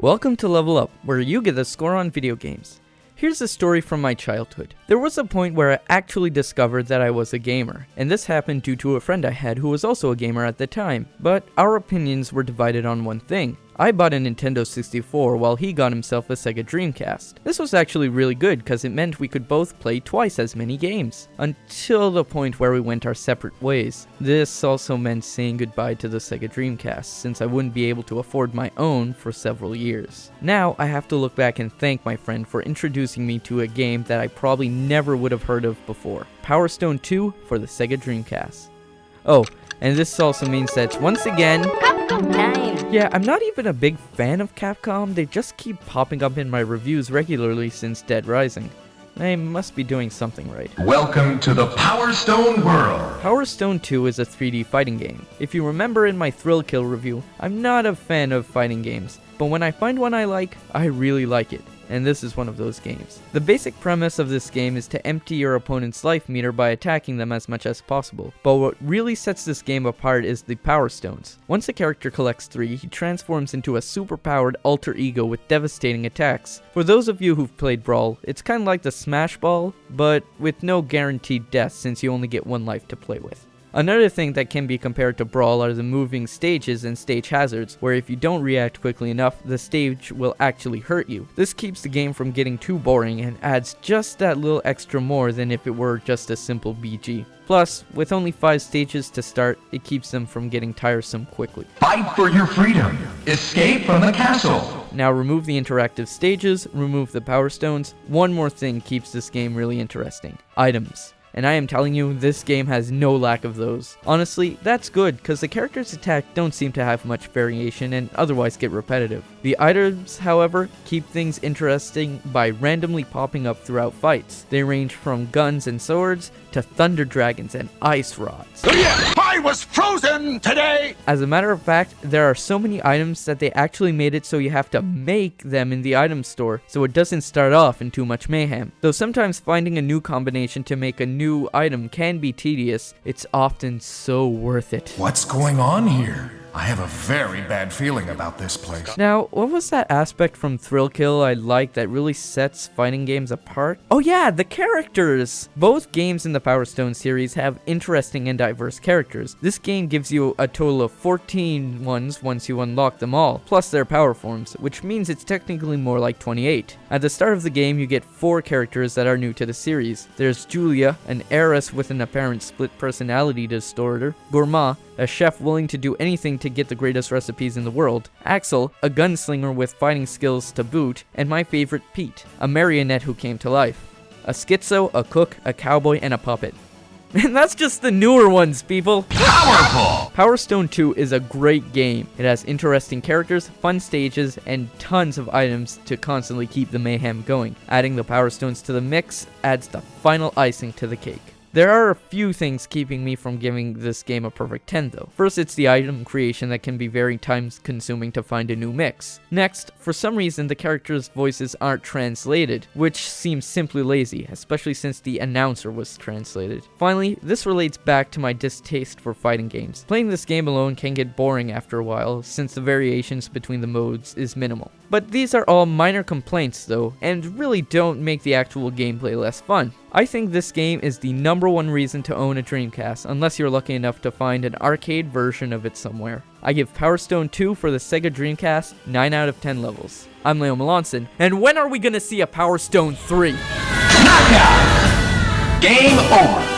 Welcome to Level Up, where you get a score on video games. Here's a story from my childhood. There was a point where I actually discovered that I was a gamer, and this happened due to a friend I had who was also a gamer at the time, but our opinions were divided on one thing. I bought a Nintendo 64 while he got himself a Sega Dreamcast. This was actually really good because it meant we could both play twice as many games, until the point where we went our separate ways. This also meant saying goodbye to the Sega Dreamcast, since I wouldn't be able to afford my own for several years. Now I have to look back and thank my friend for introducing me to a game that I probably never would have heard of before. Power Stone 2 for the Sega Dreamcast. Oh, and this also means that once again, Capcom time! Yeah, I'm not even a big fan of Capcom, they just keep popping up in my reviews regularly since Dead Rising. I must be doing something right. Welcome to the Power Stone world! Power Stone 2 is a 3D fighting game. If you remember in my Thrill Kill review, I'm not a fan of fighting games, but when I find one I like, I really like it. And this is one of those games. The basic premise of this game is to empty your opponent's life meter by attacking them as much as possible. But what really sets this game apart is the Power Stones. Once a character collects 3, he transforms into a superpowered alter ego with devastating attacks. For those of you who've played Brawl, it's kinda like the Smash Ball, but with no guaranteed death since you only get one life to play with. Another thing that can be compared to Brawl are the moving stages and stage hazards, where if you don't react quickly enough, the stage will actually hurt you. This keeps the game from getting too boring and adds just that little extra more than if it were just a simple BG. Plus, with only 5 stages to start, it keeps them from getting tiresome quickly. Fight for your freedom! Escape from the castle! Now remove the interactive stages, remove the Power Stones. One more thing keeps this game really interesting: items. And I am telling you, this game has no lack of those. Honestly, that's good, because the characters' attack don't seem to have much variation and otherwise get repetitive. The items, however, keep things interesting by randomly popping up throughout fights. They range from guns and swords to thunder dragons and ice rods. I was frozen today! As a matter of fact, there are so many items that they actually made it so you have to make them in the item store, so it doesn't start off in too much mayhem. Though sometimes finding a new combination to make a new item can be tedious, it's often so worth it. What's going on here? I have a very bad feeling about this place. Now, what was that aspect from Thrill Kill I like that really sets fighting games apart? Oh yeah, the characters! Both games in the Power Stone series have interesting and diverse characters. This game gives you a total of 14 ones once you unlock them all, plus their power forms, which means it's technically more like 28. At the start of the game, you get 4 characters that are new to the series. There's Julia, an heiress with an apparent split personality disorder; Gourmand, a chef willing to do anything to get the greatest recipes in the world; Axel, a gunslinger with fighting skills to boot; and my favorite, Pete, a marionette who came to life. A schizo, a cook, a cowboy, and a puppet. And that's just the newer ones, people! Powerful! Power Stone 2 is a great game. It has interesting characters, fun stages, and tons of items to constantly keep the mayhem going. Adding the Power Stones to the mix adds the final icing to the cake. There are a few things keeping me from giving this game a perfect 10 though. First, it's the item creation that can be very time consuming to find a new mix. Next, for some reason the characters' voices aren't translated, which seems simply lazy, especially since the announcer was translated. Finally, this relates back to my distaste for fighting games. Playing this game alone can get boring after a while, since the variations between the modes is minimal. But these are all minor complaints though, and really don't make the actual gameplay less fun. I think this game is the #1 reason to own a Dreamcast, unless you're lucky enough to find an arcade version of it somewhere. I give Power Stone 2 for the Sega Dreamcast 9 out of 10 levels. I'm Leo Melanson, and when are we gonna see a Power Stone 3? Knockout! Game over!